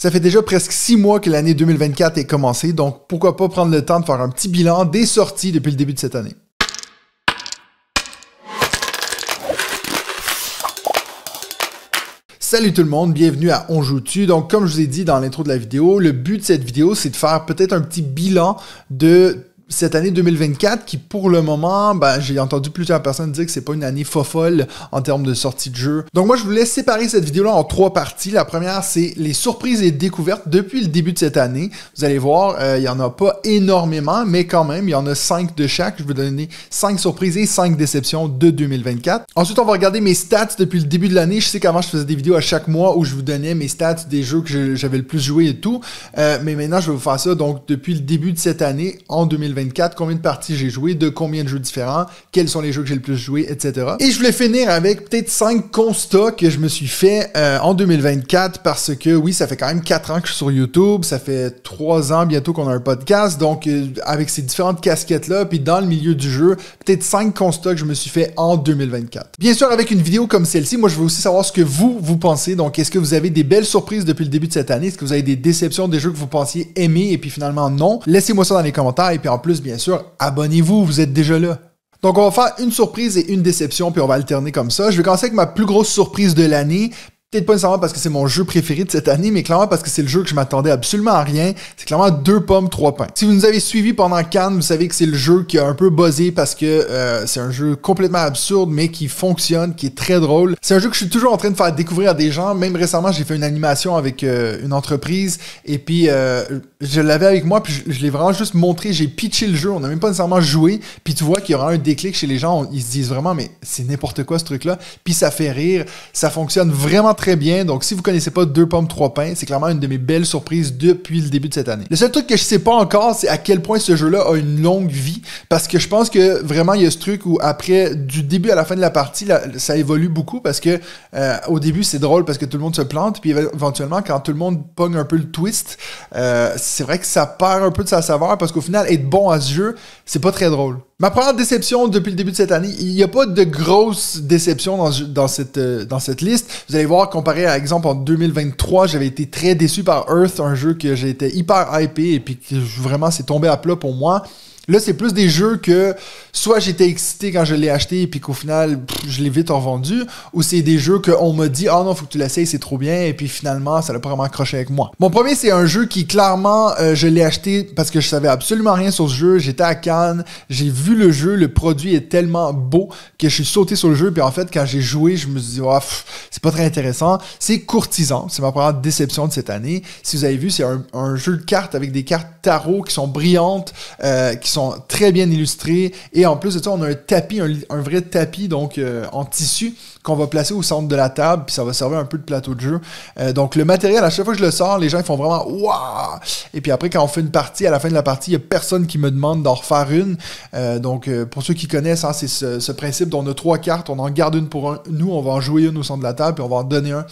Ça fait déjà presque 6 mois que l'année 2024 est commencée, donc pourquoi pas prendre le temps de faire un petit bilan des sorties depuis le début de cette année. Salut tout le monde, bienvenue à On Joue-tu. Donc comme je vous ai dit dans l'intro de la vidéo, le but de cette vidéo c'est de faire peut-être un petit bilan de cette année 2024 qui pour le moment, j'ai entendu plusieurs personnes dire que c'est pas une année folle en termes de sortie de jeu. Donc moi je voulais séparer cette vidéo-là en 3 parties. La première c'est les surprises et découvertes depuis le début de cette année. Vous allez voir, il y en a pas énormément, mais quand même, il y en a 5 de chaque. Je vais vous donner 5 surprises et 5 déceptions de 2024. Ensuite, on va regarder mes stats depuis le début de l'année. Je sais qu'avant je faisais des vidéos à chaque mois où je vous donnais mes stats des jeux que j'avais le plus joué et tout. Mais maintenant je vais vous faire ça donc depuis le début de cette année en 2024. Combien de parties j'ai joué, de combien de jeux différents, quels sont les jeux que j'ai le plus joué, etc. Et je voulais finir avec peut-être 5 constats que je me suis fait en 2024 parce que oui, ça fait quand même 4 ans que je suis sur YouTube, ça fait 3 ans bientôt qu'on a un podcast, donc avec ces différentes casquettes-là, puis dans le milieu du jeu, peut-être 5 constats que je me suis fait en 2024. Bien sûr, avec une vidéo comme celle-ci, moi je veux aussi savoir ce que vous pensez, donc est-ce que vous avez des belles surprises depuis le début de cette année, est-ce que vous avez des déceptions, des jeux que vous pensiez aimer et puis finalement non, laissez-moi ça dans les commentaires et puis en plus, bien sûr, abonnez-vous, vous êtes déjà là. Donc on va faire une surprise et une déception, puis on va alterner comme ça. Je vais commencer avec ma plus grosse surprise de l'année. Peut-être pas nécessairement parce que c'est mon jeu préféré de cette année, mais clairement parce que c'est le jeu que je m'attendais absolument à rien. C'est clairement 2 pommes, 3 pains. Si vous nous avez suivis pendant Cannes, vous savez que c'est le jeu qui a un peu buzzé parce que c'est un jeu complètement absurde, mais qui fonctionne, qui est très drôle. C'est un jeu que je suis toujours en train de faire découvrir à des gens. Même récemment, j'ai fait une animation avec une entreprise et puis je l'avais avec moi, puis je l'ai vraiment juste montré. J'ai pitché le jeu, on n'a même pas nécessairement joué. Puis tu vois qu'il y aura un déclic chez les gens. Ils se disent vraiment, mais c'est n'importe quoi ce truc-là. Puis ça fait rire. Ça fonctionne vraiment très bien. Donc, si vous connaissez pas 2 pommes, 3 pains, c'est clairement une de mes belles surprises depuis le début de cette année. Le seul truc que je sais pas encore, c'est à quel point ce jeu-là a une longue vie. Parce que je pense que vraiment, il y a ce truc où après, du début à la fin de la partie, ça évolue beaucoup parce que au début, c'est drôle parce que tout le monde se plante. Puis éventuellement, quand tout le monde pogne un peu le twist, c'est vrai que ça perd un peu de sa saveur parce qu'au final, être bon à ce jeu, c'est pas très drôle. Ma première déception depuis le début de cette année, il n'y a pas de grosse déception dans cette liste. Vous allez voir, comparé à exemple en 2023, j'avais été très déçu par Earth, un jeu que j'ai été hyper hypé et puis que vraiment c'est tombé à plat pour moi. Là, c'est plus des jeux que soit j'étais excité quand je l'ai acheté et puis qu'au final, je l'ai vite revendu, ou c'est des jeux qu'on m'a dit « Ah non, faut que tu l'essayes, c'est trop bien » et puis finalement, ça l'a pas vraiment accroché avec moi. Mon premier, c'est un jeu qui, clairement, je l'ai acheté parce que je savais absolument rien sur ce jeu. J'étais à Cannes, j'ai vu le jeu, le produit est tellement beau que je suis sauté sur le jeu puis en fait, quand j'ai joué, je me suis dit « Oh, c'est pas très intéressant ». C'est Courtisan, c'est ma première déception de cette année. Si vous avez vu, c'est un jeu de cartes avec des cartes tarot qui sont brillantes, qui sont très bien illustrés et en plus de ça on a un tapis, un vrai tapis donc en tissu qu'on va placer au centre de la table puis ça va servir un peu de plateau de jeu. Donc le matériel, à chaque fois que je le sors, les gens ils font vraiment waouh! Et puis après quand on fait une partie, à la fin de la partie, il n'y a personne qui me demande d'en refaire une. Donc pour ceux qui connaissent, hein, c'est ce principe dont on a 3 cartes, on en garde une pour nous, on va en jouer une au centre de la table puis on va en donner un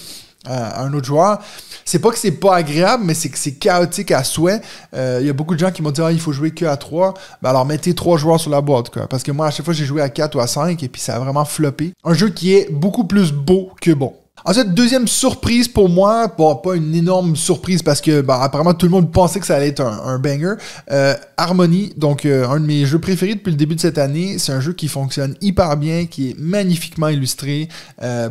à un autre joueur. C'est pas que c'est pas agréable, mais c'est que c'est chaotique à souhait. Il y a beaucoup de gens qui m'ont dit « Ah, il faut jouer que à 3 ». Ben alors, mettez 3 joueurs sur la boîte, quoi. Parce que moi, à chaque fois, j'ai joué à 4 ou à 5 et puis ça a vraiment floppé. Un jeu qui est beaucoup plus beau que bon. Ensuite, deuxième surprise pour moi, bon, pas une énorme surprise parce que apparemment tout le monde pensait que ça allait être un banger. Harmony, donc un de mes jeux préférés depuis le début de cette année, c'est un jeu qui fonctionne hyper bien, qui est magnifiquement illustré.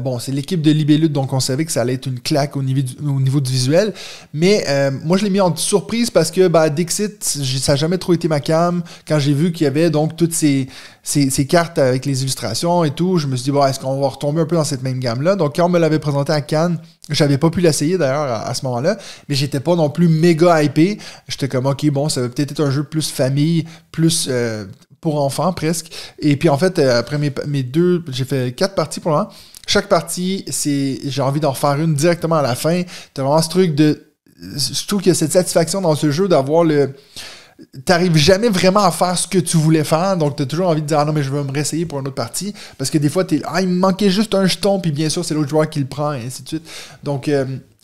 Bon, c'est l'équipe de Libellud, donc on savait que ça allait être une claque au niveau du visuel, mais moi je l'ai mis en surprise parce que Dixit, ça n'a jamais trop été ma cam. Quand j'ai vu qu'il y avait donc toutes ces cartes avec les illustrations et tout, je me suis dit, bon, est-ce qu'on va retomber un peu dans cette même gamme-là? Donc quand on me l'avait présenté à Cannes, j'avais pas pu l'essayer d'ailleurs à ce moment-là, mais j'étais pas non plus méga hypé. J'étais comme, ok, bon, ça va peut-être être un jeu plus famille, plus pour enfants presque. Et puis en fait, après mes 2, j'ai fait 4 parties pour le moment. Chaque partie, j'ai envie d'en refaire une directement à la fin. T'as vraiment ce truc je trouve qu'il y a cette satisfaction dans ce jeu d'avoir t'arrives jamais vraiment à faire ce que tu voulais faire, donc t'as toujours envie de dire « Ah non, mais je veux me réessayer pour une autre partie », parce que des fois, il me manquait juste un jeton, puis bien sûr, c'est l'autre joueur qui le prend, et ainsi de suite. Donc,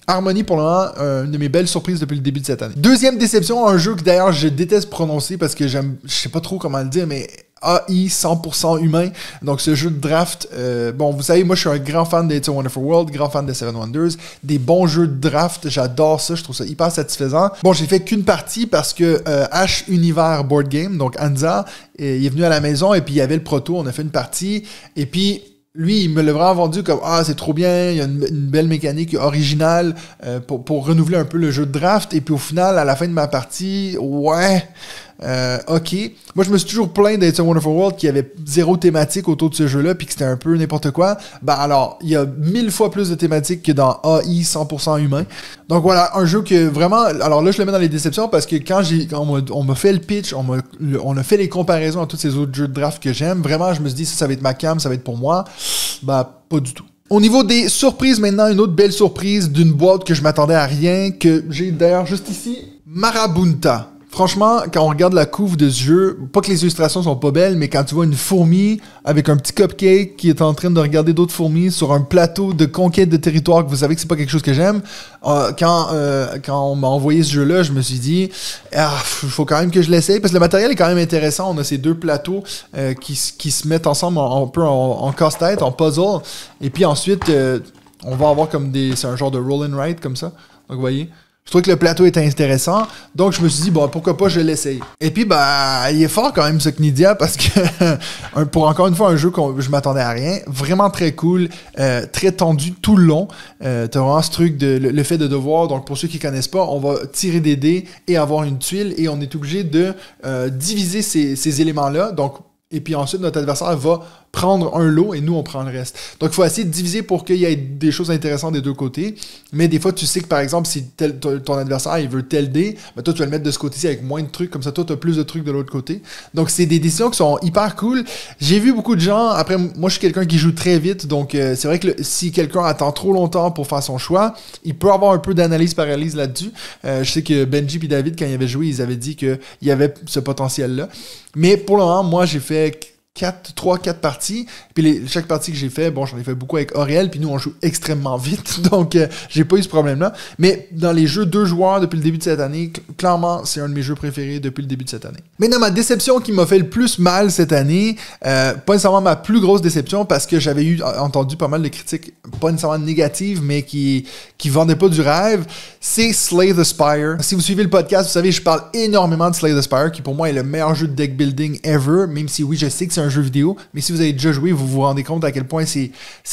Harmony, pour le moment, une de mes belles surprises depuis le début de cette année. Deuxième déception, un jeu que d'ailleurs je déteste prononcer, parce que je sais pas trop comment le dire, mais AI 100% humain. Donc, ce jeu de draft, bon, vous savez, moi, je suis un grand fan de It's a Wonderful World, grand fan de Seven Wonders. Des bons jeux de draft, j'adore ça, je trouve ça hyper satisfaisant. Bon, j'ai fait qu'une partie parce que H Univers Board Game, donc Anza, il est venu à la maison et puis il y avait le proto, on a fait une partie. Et puis, lui, il me l'a vraiment vendu comme « Ah, c'est trop bien, il y a une belle mécanique originale pour renouveler un peu le jeu de draft. » Et puis au final, à la fin de ma partie, ouais... ok. Moi, je me suis toujours plaint d'It's a Wonderful World qui avait zéro thématique autour de ce jeu-là puis que c'était un peu n'importe quoi. Ben alors, il y a 1000 fois plus de thématiques que dans AI 100% humain. Donc voilà, un jeu que vraiment... Alors là, je le mets dans les déceptions parce que quand on m'a fait le pitch, on a fait les comparaisons à tous ces autres jeux de draft que j'aime, vraiment, je me suis dit, ça va être ma cam, ça va être pour moi. Ben, pas du tout. Au niveau des surprises, maintenant, une autre belle surprise d'une boîte que je m'attendais à rien, que j'ai d'ailleurs juste ici, Marabunta. Franchement, quand on regarde la couve de ce jeu, pas que les illustrations sont pas belles, mais quand tu vois une fourmi avec un petit cupcake qui est en train de regarder d'autres fourmis sur un plateau de conquête de territoire, que vous savez que c'est pas quelque chose que j'aime, quand on m'a envoyé ce jeu-là, je me suis dit, faut quand même que je l'essaye, parce que le matériel est quand même intéressant. On a ces deux plateaux qui se mettent ensemble un peu en casse-tête, en puzzle, et puis ensuite, on va avoir comme c'est un genre de roll and write comme ça. Donc, vous voyez, je trouvais que le plateau était intéressant, donc je me suis dit, bon, pourquoi pas, je l'essaye. Et puis, bah, il est fort quand même, ce Knidia, parce que, pour encore une fois, un jeu que je m'attendais à rien, vraiment très cool, très tendu tout le long. T'as vraiment ce truc de le fait de devoir, donc pour ceux qui connaissent pas, on va tirer des dés et avoir une tuile, et on est obligé de diviser ces éléments-là, donc, et puis ensuite, notre adversaire va prendre un lot et nous, on prend le reste. Donc, il faut essayer de diviser pour qu'il y ait des choses intéressantes des deux côtés. Mais des fois, tu sais que, par exemple, si ton adversaire, il veut tel dé, ben toi, tu vas le mettre de ce côté-ci avec moins de trucs. Comme ça, toi, tu as plus de trucs de l'autre côté. Donc, c'est des décisions qui sont hyper cool. J'ai vu beaucoup de gens... Après, moi, je suis quelqu'un qui joue très vite. Donc, c'est vrai que si quelqu'un attend trop longtemps pour faire son choix, il peut avoir un peu d'analyse-paralyse là-dessus. Je sais que Benji et David, quand ils avaient joué, ils avaient dit qu'il y avait ce potentiel-là. Mais pour le moment, moi, j'ai fait 3-4 parties. Puis chaque partie que j'ai fait, bon, j'en ai fait beaucoup avec Aurel, puis nous, on joue extrêmement vite, donc j'ai pas eu ce problème-là. Mais dans les jeux 2 joueurs depuis le début de cette année, clairement, c'est un de mes jeux préférés depuis le début de cette année. Maintenant, ma déception qui m'a fait le plus mal cette année, pas nécessairement ma plus grosse déception, parce que j'avais entendu pas mal de critiques, pas nécessairement négatives, mais qui vendaient pas du rêve, c'est Slay the Spire. Si vous suivez le podcast, vous savez, je parle énormément de Slay the Spire, qui pour moi est le meilleur jeu de deck building ever, même si oui, je sais que c'est un jeu vidéo, mais si vous avez déjà joué, vous vous rendez compte à quel point c'est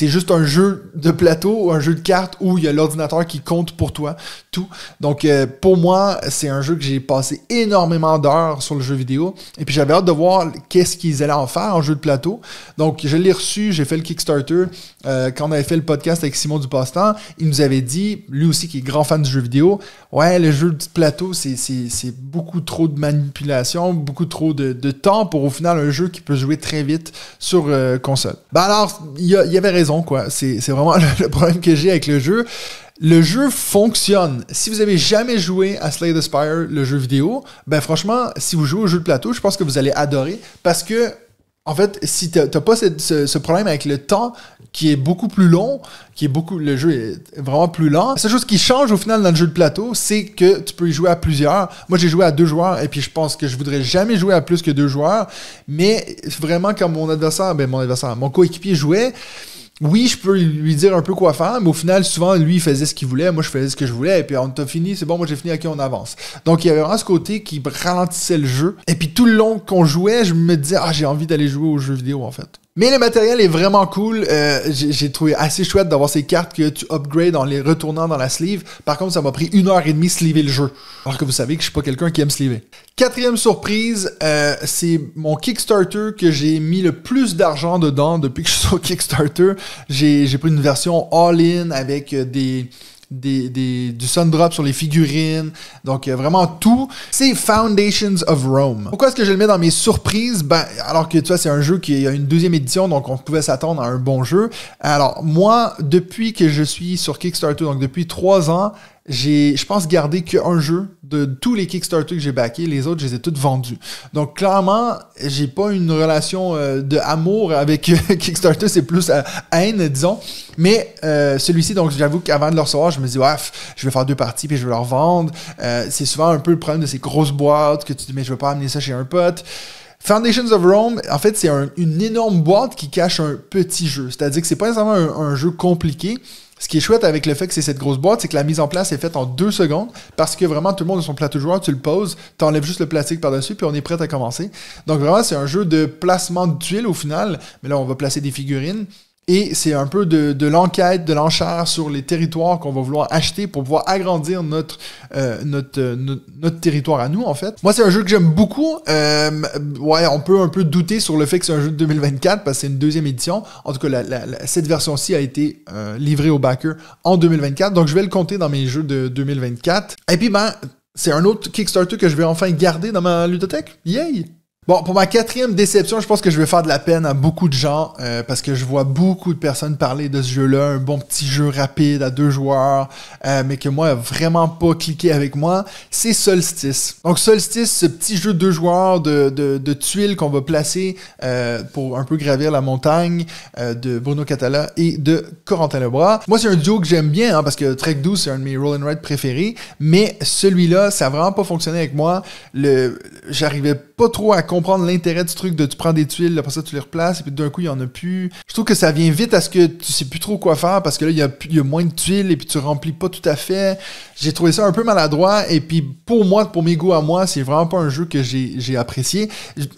juste un jeu de plateau ou un jeu de cartes où il y a l'ordinateur qui compte pour toi, tout. Donc, pour moi, c'est un jeu que j'ai passé énormément d'heures sur le jeu vidéo, et puis j'avais hâte de voir qu'est-ce qu'ils allaient en faire en jeu de plateau. Donc, je l'ai reçu, j'ai fait le Kickstarter, quand on avait fait le podcast avec Simon du Passe-Temps, il nous avait dit, lui aussi qui est grand fan du jeu vidéo, ouais, le jeu de plateau, c'est beaucoup trop de manipulation, beaucoup trop de temps pour au final un jeu qui peut jouer très vite sur console. Ben alors, il y avait raison, quoi. C'est vraiment le problème que j'ai avec le jeu. Le jeu fonctionne. Si vous avez jamais joué à Slay the Spire, le jeu vidéo, ben franchement, si vous jouez au jeu de plateau, je pense que vous allez adorer, parce que en fait, si t'as pas ce problème avec le temps qui est beaucoup plus long, le jeu est vraiment plus lent. La seule chose qui change au final dans le jeu de plateau, c'est que tu peux y jouer à plusieurs. Moi, j'ai joué à 2 joueurs et puis je pense que je voudrais jamais jouer à plus que 2 joueurs. Mais vraiment, quand mon coéquipier jouait, oui, je peux lui dire un peu quoi faire, mais au final, souvent, lui, il faisait ce qu'il voulait, moi, je faisais ce que je voulais, et puis on t'a fini, c'est bon, moi, j'ai fini, ok, on avance. Donc, il y avait vraiment ce côté qui ralentissait le jeu. Et puis, tout le long qu'on jouait, je me disais, j'ai envie d'aller jouer aux jeux vidéo, en fait. Mais le matériel est vraiment cool. J'ai trouvé assez chouette d'avoir ces cartes que tu upgrades en les retournant dans la sleeve. Par contre, ça m'a pris 1h30 sleever le jeu. Alors que vous savez que je suis pas quelqu'un qui aime sleever. 4e surprise, c'est mon Kickstarter que j'ai mis le plus d'argent dedans depuis que je suis sur Kickstarter. J'ai pris une version all-in avec du Sundrop sur les figurines, donc vraiment tout. C'est Foundations of Rome. Pourquoi est-ce que je le mets dans mes surprises? Ben, alors que tu vois, c'est un jeu qui a une 2e édition, donc on pouvait s'attendre à un bon jeu. Alors moi, depuis que je suis sur Kickstarter, donc depuis 3 ans, j'ai, je pense, gardé qu'un jeu de tous les Kickstarter que j'ai backés. Les autres, je les ai tous vendus. Donc, clairement, j'ai pas une relation de amour avec Kickstarter. C'est plus haine, disons. Mais celui-ci, donc, j'avoue qu'avant de le recevoir, je me dis, ouais, je vais faire 2 parties puis je vais leur vendre. C'est souvent un peu le problème de ces grosses boîtes que tu dis, mais je vais pas amener ça chez un pote. Foundations of Rome, en fait, c'est une énorme boîte qui cache un petit jeu. C'est-à-dire que c'est pas nécessairement un jeu compliqué. Ce qui est chouette avec le fait que c'est cette grosse boîte, c'est que la mise en place est faite en 2 secondes parce que vraiment tout le monde a son plateau joueur, tu le poses, tu enlèves juste le plastique par-dessus puis on est prêt à commencer. Donc vraiment, c'est un jeu de placement de tuiles au final, mais là on va placer des figurines. Et c'est un peu de l'enquête, de l'enchère sur les territoires qu'on va vouloir acheter pour pouvoir agrandir notre territoire à nous, en fait. Moi, c'est un jeu que j'aime beaucoup. Ouais, on peut un peu douter sur le fait que c'est un jeu de 2024 parce que c'est une 2e édition. En tout cas, cette version-ci a été livrée au backer en 2024. Donc, je vais le compter dans mes jeux de 2024. Et puis, c'est un autre Kickstarter que je vais enfin garder dans ma ludothèque. Yay! Bon, pour ma 4e déception, je pense que je vais faire de la peine à beaucoup de gens parce que je vois beaucoup de personnes parler de ce jeu-là, un bon petit jeu rapide à 2 joueurs, mais que moi, vraiment pas cliqué avec moi, c'est Solstice. Donc Solstice, ce petit jeu de 2 joueurs de tuiles qu'on va placer pour un peu gravir la montagne de Bruno Catala et de Corentin Lebras. Moi, c'est un duo que j'aime bien parce que Trek 12, c'est un de mes roll and ride préférés, mais celui-là, ça a vraiment pas fonctionné avec moi. J'arrivais pas trop à comprendre l'intérêt du truc de tu prends des tuiles, après ça tu les replaces et puis d'un coup il y en a plus. Je trouve que ça vient vite à ce que tu sais plus trop quoi faire parce que là il y a moins de tuiles et puis tu remplis pas tout à fait. J'ai trouvé ça un peu maladroit et puis pour mes goûts à moi, c'est vraiment pas un jeu que j'ai apprécié.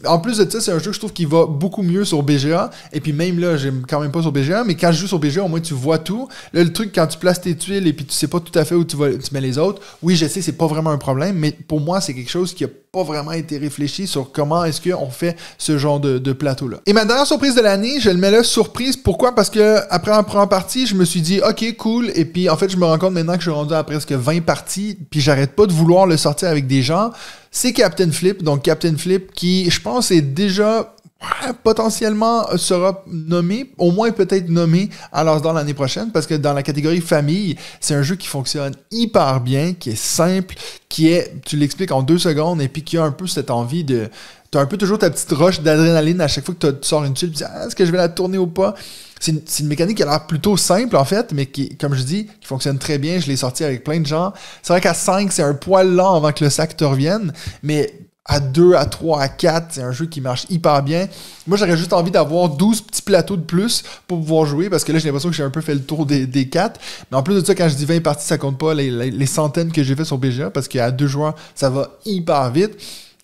En plus de ça, c'est un jeu que je trouve qui va beaucoup mieux sur BGA et puis même là, j'aime quand même pas sur BGA, mais quand je joue sur BGA, au moins tu vois tout. Là le truc quand tu places tes tuiles et puis tu sais pas tout à fait où tu mets les autres, oui je sais c'est pas vraiment un problème, mais pour moi c'est quelque chose qui a pas vraiment été réfléchi sur comment est-ce qu'on fait ce genre de plateau-là. Et ma dernière surprise de l'année, je le mets là surprise. Pourquoi? Parce que après la première partie, je me suis dit, ok, cool. Et puis, en fait, je me rends compte maintenant que je suis rendu à presque 20 parties, puis j'arrête pas de vouloir le sortir avec des gens. C'est Captain Flip. Donc, Captain Flip qui, je pense, est déjà potentiellement sera nommé, au moins peut-être nommé à l'As d'or l'année prochaine, parce que dans la catégorie famille, c'est un jeu qui fonctionne hyper bien, qui est simple, tu l'expliques en 2 secondes, et puis qui a un peu cette envie de... Tu as un peu toujours ta petite rush d'adrénaline à chaque fois que tu sors une tuile, tu dis « est-ce que je vais la tourner ou pas? » C'est une mécanique qui a l'air plutôt simple, en fait, mais qui, comme je dis, qui fonctionne très bien. Je l'ai sorti avec plein de gens. C'est vrai qu'à 5, c'est un poil lent avant que le sac te revienne, mais... à 2, à 3, à 4, c'est un jeu qui marche hyper bien. Moi, j'aurais juste envie d'avoir 12 petits plateaux de plus pour pouvoir jouer, parce que là, j'ai l'impression que j'ai un peu fait le tour des 4. Mais en plus de ça, quand je dis 20 parties, ça compte pas les centaines que j'ai fait sur BGA, parce qu'à 2 joueurs, ça va hyper vite.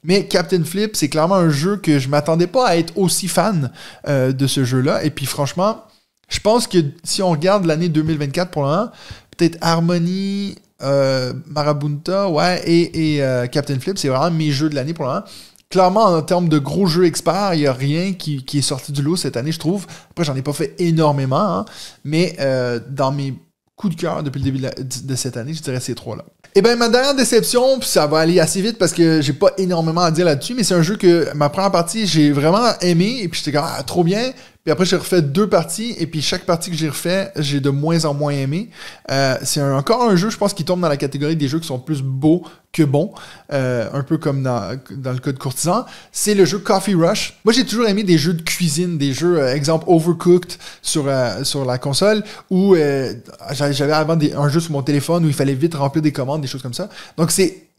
Mais Captain Flip, c'est clairement un jeu que je m'attendais pas à être aussi fan de ce jeu-là. Et puis franchement, je pense que si on regarde l'année 2024 pour l'instant, peut-être Harmony... Marabunta, ouais, et Captain Flip, c'est vraiment mes jeux de l'année pour l'instant. Clairement, en termes de gros jeux experts, il n'y a rien qui est sorti du lot cette année, je trouve. Après, j'en ai pas fait énormément, hein, mais dans mes coups de cœur depuis le début de cette année, je dirais ces 3-là. Et bien, ma dernière déception, puis ça va aller assez vite parce que j'ai pas énormément à dire là-dessus, mais c'est un jeu que ma première partie, j'ai vraiment aimé, et puis j'étais comme, ah, trop bien. Puis après, j'ai refait 2 parties, et puis chaque partie que j'ai refait, j'ai de moins en moins aimé. C'est encore un jeu, je pense, qui tombe dans la catégorie des jeux qui sont plus beaux que bons, un peu comme dans le cas de Courtisan. C'est le jeu Coffee Rush. Moi, j'ai toujours aimé des jeux de cuisine, des jeux, exemple, Overcooked sur la console, où j'avais avant un jeu sur mon téléphone où il fallait vite remplir des commandes, des choses comme ça. Donc,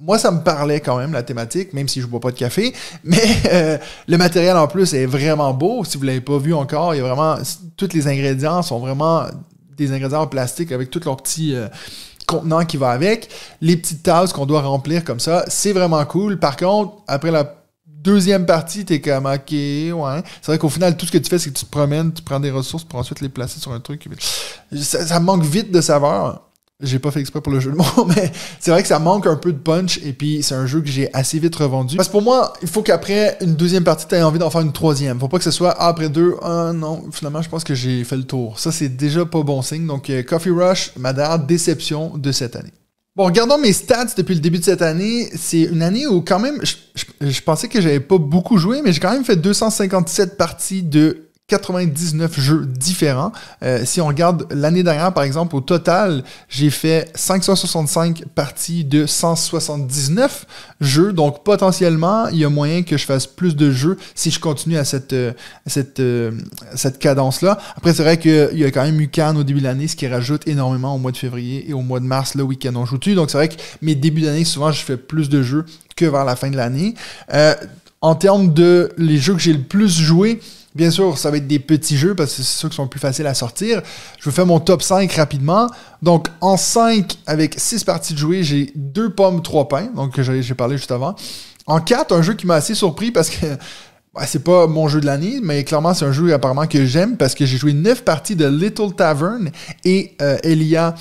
moi, ça me parlait quand même, la thématique, même si je bois pas de café. Mais le matériel, en plus, est vraiment beau. Si vous l'avez pas vu encore, il y a vraiment... Tous les ingrédients sont vraiment des ingrédients en plastique avec tous leurs petits contenants qui vont avec. Les petites tasses qu'on doit remplir comme ça, c'est vraiment cool. Par contre, après la 2e partie, t'es comme, ok, ouais. C'est vrai qu'au final, tout ce que tu fais, c'est que tu te promènes, tu prends des ressources pour ensuite les placer sur un truc. Ça manque vite de saveur. J'ai pas fait exprès pour le jeu de mots, mais c'est vrai que ça manque un peu de punch, et puis c'est un jeu que j'ai assez vite revendu. Parce que pour moi, il faut qu'après une 2e partie, tu aies envie d'en faire une 3e. Faut pas que ce soit après 2, non, finalement, je pense que j'ai fait le tour. Ça, c'est déjà pas bon signe. Donc, Coffee Rush, ma dernière déception de cette année. Bon, regardons mes stats depuis le début de cette année. C'est une année où quand même, je pensais que j'avais pas beaucoup joué, mais j'ai quand même fait 257 parties de 99 jeux différents. Si on regarde l'année dernière, par exemple, au total, j'ai fait 565 parties de 179 jeux. Donc, potentiellement, il y a moyen que je fasse plus de jeux si je continue à cette cadence-là. Après, c'est vrai qu'il y a quand même eu Cannes au début de l'année, ce qui rajoute énormément au mois de février et au mois de mars, le week-end on joue dessus. Donc, c'est vrai que mes débuts d'année, souvent, je fais plus de jeux que vers la fin de l'année. En termes de les jeux que j'ai le plus joué, bien sûr, ça va être des petits jeux parce que c'est ceux qui sont plus faciles à sortir. Je vous fais mon top 5 rapidement. Donc, en 5, avec 6 parties de jouer, j'ai 2 pommes, 3 pains, donc que j'ai parlé juste avant. En 4, un jeu qui m'a assez surpris parce que c'est pas mon jeu de l'année, mais clairement, c'est un jeu apparemment que j'aime parce que j'ai joué 9 parties de Little Tavern et Elia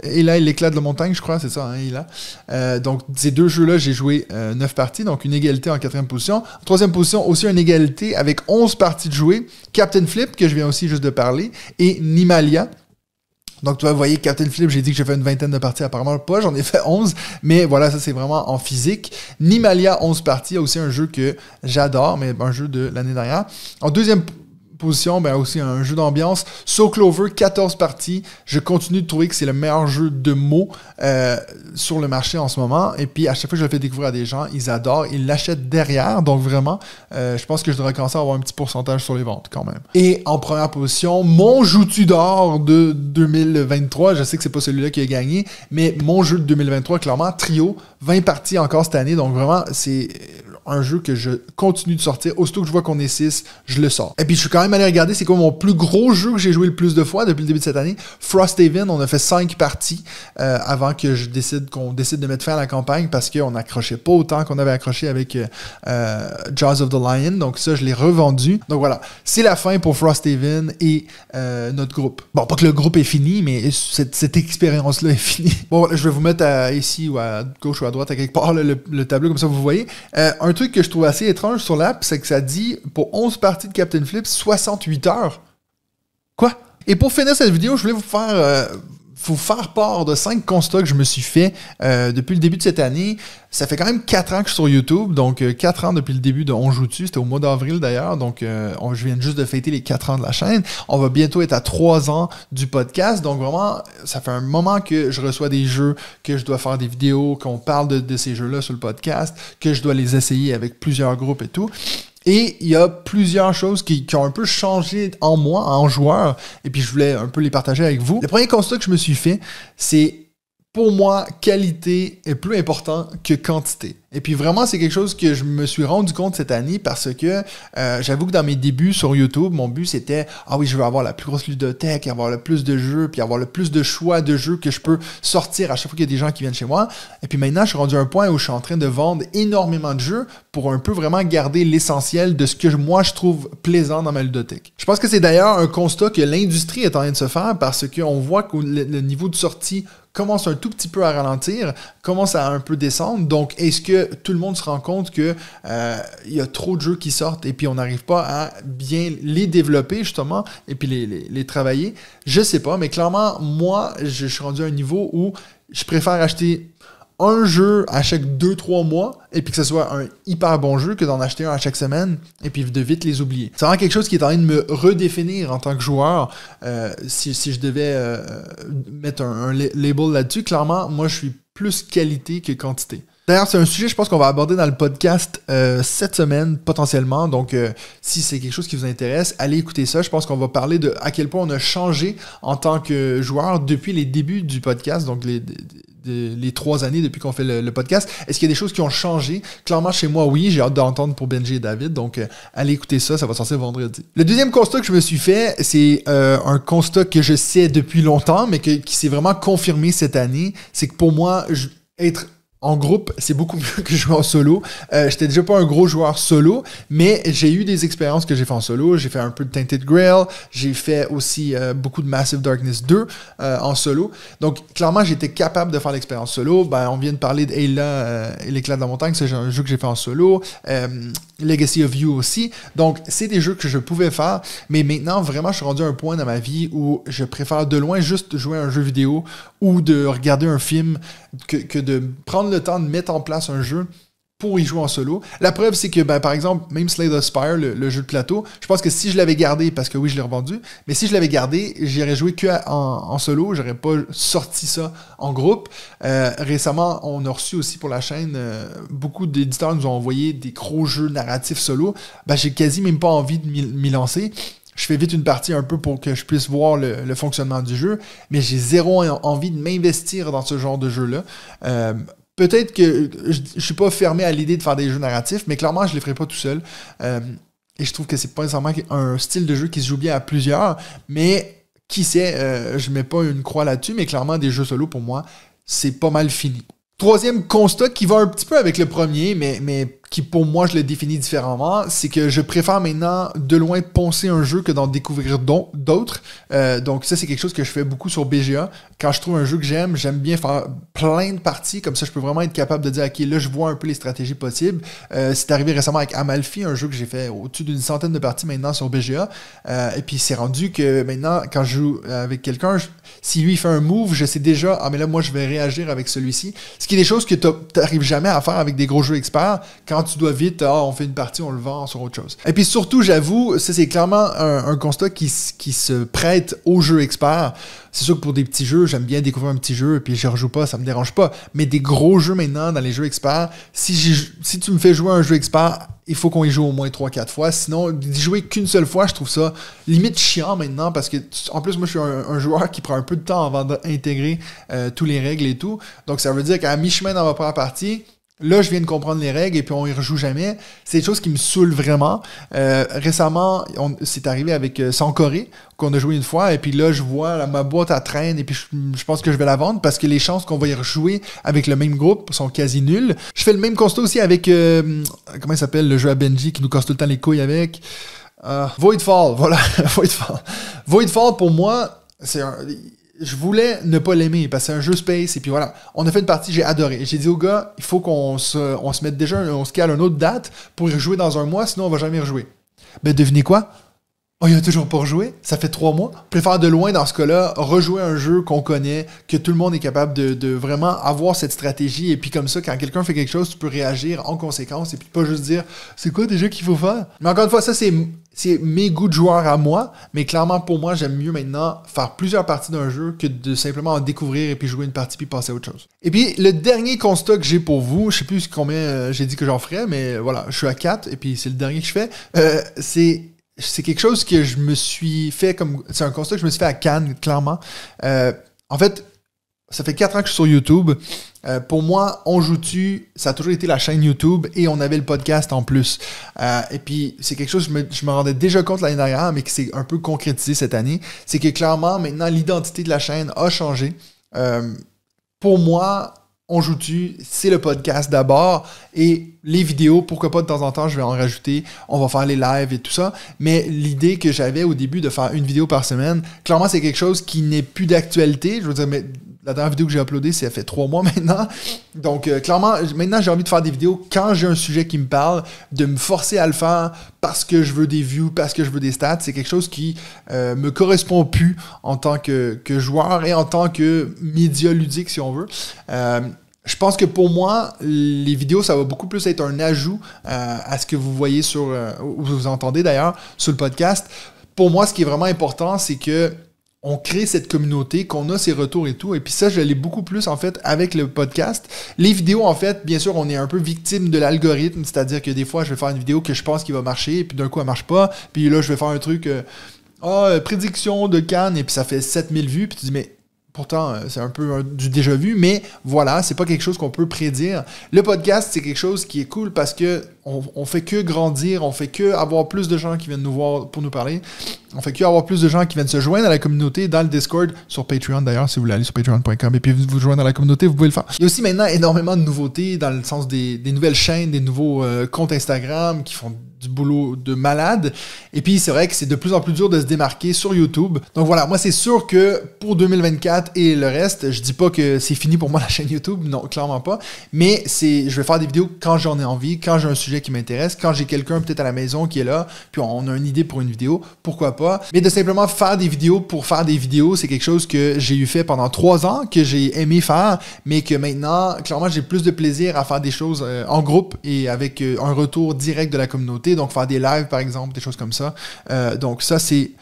et l'éclat de la montagne, je crois, c'est ça, hein, Eila. Donc, ces deux jeux-là, j'ai joué 9 parties, donc une égalité en 4e position. En 3e position, aussi une égalité avec 11 parties de jouer. Captain Flip, que je viens aussi juste de parler, et Nimalia. Donc, tu vois, vous voyez, Captain Flip, j'ai dit que j'ai fait une vingtaine de parties, apparemment pas, j'en ai fait 11, mais voilà, ça c'est vraiment en physique. Nimalia, 11 parties, aussi un jeu que j'adore, mais un jeu de l'année dernière. En 2e position, ben aussi un jeu d'ambiance. So Clover, 14 parties. Je continue de trouver que c'est le meilleur jeu de mots sur le marché en ce moment. Et puis, à chaque fois que je le fais découvrir à des gens, ils adorent, ils l'achètent derrière. Donc, vraiment, je pense que je devrais commencer à avoir un petit pourcentage sur les ventes quand même. Et en première position, mon joutu d'or de 2023. Je sais que c'est pas celui-là qui a gagné, mais mon jeu de 2023, clairement, Trio, 20 parties encore cette année. Donc, vraiment, c'est un jeu que je continue de sortir. Aussitôt que je vois qu'on est 6, je le sors. Et puis, je suis quand même allé regarder c'est quoi mon plus gros jeu que j'ai joué le plus de fois depuis le début de cette année. Frosthaven, on a fait 5 parties avant que qu'on décide de mettre fin à la campagne parce qu'on n'accrochait pas autant qu'on avait accroché avec Jaws of the Lion. Donc ça, je l'ai revendu. Donc voilà, c'est la fin pour Frosthaven et notre groupe. Bon, pas que le groupe est fini, mais cette expérience-là est finie. Bon, je vais vous mettre ici ou à gauche ou à droite, à quelque part, le tableau, comme ça vous voyez. Un truc que je trouve assez étrange sur l'app, c'est que ça dit, pour 11 parties de Captain Flip, 68 heures. Quoi? Et pour finir cette vidéo, je voulais vous faire part de 5 constats que je me suis fait depuis le début de cette année. Ça fait quand même 4 ans que je suis sur YouTube, donc 4 ans depuis le début de On Joue Dessus, c'était au mois d'avril d'ailleurs, donc je viens juste de fêter les 4 ans de la chaîne. On va bientôt être à 3 ans du podcast, donc vraiment, ça fait un moment que je reçois des jeux, que je dois faire des vidéos, qu'on parle de ces jeux-là sur le podcast, que je dois les essayer avec plusieurs groupes et tout. Et il y a plusieurs choses qui ont un peu changé en moi, en joueur, et puis je voulais un peu les partager avec vous. Le premier constat que je me suis fait, c'est pour moi, qualité est plus important que quantité. Et puis vraiment, c'est quelque chose que je me suis rendu compte cette année parce que j'avoue que dans mes débuts sur YouTube, mon but c'était « Ah oui, je veux avoir la plus grosse ludothèque, avoir le plus de jeux, puis avoir le plus de choix de jeux que je peux sortir à chaque fois qu'il y a des gens qui viennent chez moi. » Et puis maintenant, je suis rendu à un point où je suis en train de vendre énormément de jeux pour un peu vraiment garder l'essentiel de ce que moi je trouve plaisant dans ma ludothèque. Je pense que c'est d'ailleurs un constat que l'industrie est en train de se faire parce qu'on voit que le niveau de sortie commence un tout petit peu à ralentir, commence à un peu descendre. Donc, est-ce que tout le monde se rend compte que y a trop de jeux qui sortent et puis on n'arrive pas à bien les développer, justement, et puis les travailler? Je sais pas, mais clairement, moi, je suis rendu à un niveau où je préfère acheter un jeu à chaque 2-3 mois et puis que ce soit un hyper bon jeu que d'en acheter un à chaque semaine et puis de vite les oublier. C'est vraiment quelque chose qui est en train de me redéfinir en tant que joueur. Si je devais mettre un label là-dessus, clairement, moi, je suis plus qualité que quantité. D'ailleurs, c'est un sujet, je pense qu'on va aborder dans le podcast cette semaine, potentiellement. Donc, si c'est quelque chose qui vous intéresse, allez écouter ça. Je pense qu'on va parler de à quel point on a changé en tant que joueur depuis les débuts du podcast, donc les 3 années depuis qu'on fait le podcast. Est-ce qu'il y a des choses qui ont changé? Clairement, chez moi, oui. J'ai hâte d'entendre pour Benji et David. Donc, allez écouter ça. Ça va sortir vendredi. Le deuxième constat que je me suis fait, c'est un constat que je sais depuis longtemps, mais qui s'est vraiment confirmé cette année. C'est que pour moi, être en groupe, c'est beaucoup mieux que jouer en solo. J'étais déjà pas un gros joueur solo, mais j'ai eu des expériences que j'ai fait en solo. J'ai fait un peu de Tainted Grail. J'ai fait aussi beaucoup de Massive Darkness 2 en solo. Donc, clairement, j'étais capable de faire l'expérience solo. Ben, on vient de parler d'Ayla et l'éclat de la montagne. C'est un jeu que j'ai fait en solo. Legacy of You aussi. Donc, c'est des jeux que je pouvais faire. Mais maintenant, vraiment, je suis rendu à un point dans ma vie où je préfère de loin juste jouer à un jeu vidéo ou de regarder un film que de prendre le temps de mettre en place un jeu pour y jouer en solo. La preuve, c'est que, par exemple, même Slay the Spire, le jeu de plateau, je pense que si je l'avais gardé, parce que oui, je l'ai revendu, mais si je l'avais gardé, j'y aurais joué en solo, j'aurais pas sorti ça en groupe. Récemment, on a reçu aussi pour la chaîne, beaucoup d'éditeurs nous ont envoyé des gros jeux narratifs solo. J'ai quasi même pas envie de m'y lancer. Je fais vite une partie un peu pour que je puisse voir le fonctionnement du jeu, mais j'ai zéro envie de m'investir dans ce genre de jeu-là. peut-être que je suis pas fermé à l'idée de faire des jeux narratifs, mais clairement, je les ferai pas tout seul. Et je trouve que c'est pas nécessairement un style de jeu qui se joue bien à plusieurs, mais qui sait, je mets pas une croix là-dessus, mais clairement, des jeux solo, pour moi, c'est pas mal fini. Troisième constat qui va un petit peu avec le premier, mais qui pour moi je le définis différemment, c'est que je préfère maintenant de loin poncer un jeu que d'en découvrir d'autres. Donc ça c'est quelque chose que je fais beaucoup sur BGA. Quand je trouve un jeu que j'aime bien faire plein de parties, comme ça je peux vraiment être capable de dire ok là je vois un peu les stratégies possibles. C'est arrivé récemment avec Amalfi, un jeu que j'ai fait au-dessus d'une centaine de parties maintenant sur BGA. Et puis c'est rendu que maintenant quand je joue avec quelqu'un, si lui il fait un move, je sais déjà ah mais là moi je vais réagir avec celui-ci. Ce qui est des choses que tu n'arrives jamais à faire avec des gros jeux experts. Quand tu dois vite, on fait une partie, on le vend sur autre chose. Et puis surtout, j'avoue, ça c'est clairement un constat qui se prête aux jeux experts. C'est sûr que pour des petits jeux, j'aime bien découvrir un petit jeu et puis je rejoue pas, ça me dérange pas. Mais des gros jeux maintenant dans les jeux experts, si tu me fais jouer un jeu expert, il faut qu'on y joue au moins 3-4 fois. Sinon, d'y jouer qu'une seule fois, je trouve ça limite chiant maintenant parce que, en plus, moi, je suis un joueur qui prend un peu de temps avant d'intégrer tous les règles et tout. Donc, ça veut dire qu'à mi-chemin dans ma première partie, là, je viens de comprendre les règles et puis on y rejoue jamais. C'est des choses qui me saoulent vraiment. Récemment, c'est arrivé avec Sankoré, qu'on a joué une fois, et puis là, je vois ma boîte à traîne, et puis je pense que je vais la vendre parce que les chances qu'on va y rejouer avec le même groupe sont quasi nulles. Je fais le même constat aussi avec, comment il s'appelle, le jeu à Benji qui nous casse tout le temps les couilles avec. Voidfall, voilà, Voidfall. Voidfall, pour moi, je voulais ne pas l'aimer parce que c'est un jeu space et puis voilà. On a fait une partie, j'ai adoré. J'ai dit au gars, il faut qu'on se mette déjà, on se cale une autre date pour y rejouer dans un mois, sinon on va jamais y rejouer. Ben devinez quoi? Oh, il a toujours pas rejoué? Ça fait 3 mois. Je préfère de loin, dans ce cas-là, rejouer un jeu qu'on connaît, que tout le monde est capable de vraiment avoir cette stratégie. Et puis comme ça, quand quelqu'un fait quelque chose, tu peux réagir en conséquence et puis pas juste dire « C'est quoi déjà qu'il faut faire? » Mais encore une fois, ça, c'est mes goûts de joueur à moi. Mais clairement, pour moi, j'aime mieux maintenant faire plusieurs parties d'un jeu que de simplement en découvrir et puis jouer une partie puis passer à autre chose. Et puis, le dernier constat que j'ai pour vous, je sais plus combien j'ai dit que j'en ferais, mais voilà, je suis à 4 et puis c'est le dernier que je fais, c'est quelque chose que je me suis fait comme... C'est un constat que je me suis fait à Cannes, clairement. En fait, ça fait 4 ans que je suis sur YouTube. Pour moi, On Joue-Tu, ça a toujours été la chaîne YouTube et on avait le podcast en plus. Et puis, c'est quelque chose que je me rendais déjà compte l'année dernière, mais qui s'est un peu concrétisé cette année. C'est que clairement, maintenant, l'identité de la chaîne a changé. Pour moi... On Joue-Tu, c'est le podcast d'abord et les vidéos, pourquoi pas de temps en temps, je vais en rajouter, on va faire les lives et tout ça, mais l'idée que j'avais au début de faire une vidéo par semaine, clairement c'est quelque chose qui n'est plus d'actualité, je veux dire, mais la dernière vidéo que j'ai uploadée, ça fait 3 mois maintenant, donc clairement, maintenant j'ai envie de faire des vidéos quand j'ai un sujet qui me parle, de me forcer à le faire parce que je veux des views, parce que je veux des stats, c'est quelque chose qui me correspond plus en tant que joueur et en tant que média ludique si on veut. Je pense que pour moi, les vidéos, ça va beaucoup plus être un ajout à ce que vous voyez ou vous entendez d'ailleurs sur le podcast. Pour moi, ce qui est vraiment important, c'est que on crée cette communauté, qu'on a ces retours et tout. Et puis ça, je l'ai beaucoup plus, en fait, avec le podcast. Les vidéos, en fait, bien sûr, on est un peu victime de l'algorithme. C'est-à-dire que des fois, je vais faire une vidéo que je pense qu'il va marcher, et puis d'un coup, elle marche pas. Puis là, je vais faire un truc, prédiction de Cannes, et puis ça fait 7000 vues. Puis tu dis, mais pourtant, c'est un peu du déjà vu, mais voilà, c'est pas quelque chose qu'on peut prédire. Le podcast, c'est quelque chose qui est cool parce que on fait que grandir, on fait que avoir plus de gens qui viennent nous voir pour nous parler. On fait que avoir plus de gens qui viennent se joindre à la communauté dans le Discord, sur Patreon d'ailleurs, si vous voulez aller sur patreon.com et puis vous joindre à la communauté, vous pouvez le faire. Il y a aussi maintenant énormément de nouveautés dans le sens des nouvelles chaînes, des nouveaux comptes Instagram qui font du boulot de malade. Et puis c'est vrai que c'est de plus en plus dur de se démarquer sur YouTube. Donc voilà, moi c'est sûr que pour 2024 et le reste, je dis pas que c'est fini pour moi la chaîne YouTube, non, clairement pas. Mais je vais faire des vidéos quand j'en ai envie, quand j'ai un sujet qui m'intéresse, quand j'ai quelqu'un peut-être à la maison qui est là, puis on a une idée pour une vidéo, pourquoi pas. Mais de simplement faire des vidéos pour faire des vidéos, c'est quelque chose que j'ai eu fait pendant 3 ans, que j'ai aimé faire, mais que maintenant, clairement, j'ai plus de plaisir à faire des choses en groupe et avec un retour direct de la communauté, donc faire des lives par exemple, des choses comme ça. Donc ça, c'est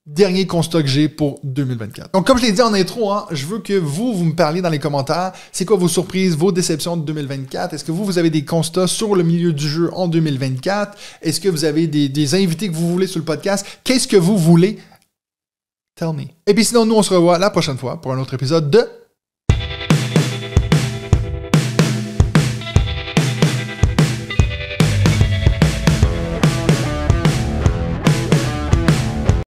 dernier constat que j'ai pour 2024. Donc, comme je l'ai dit en intro, je veux que vous me parliez dans les commentaires. C'est quoi vos surprises, vos déceptions de 2024? Est-ce que vous avez des constats sur le milieu du jeu en 2024? Est-ce que vous avez des invités que vous voulez sur le podcast? Qu'est-ce que vous voulez? Tell me. Et puis sinon, nous, on se revoit la prochaine fois pour un autre épisode de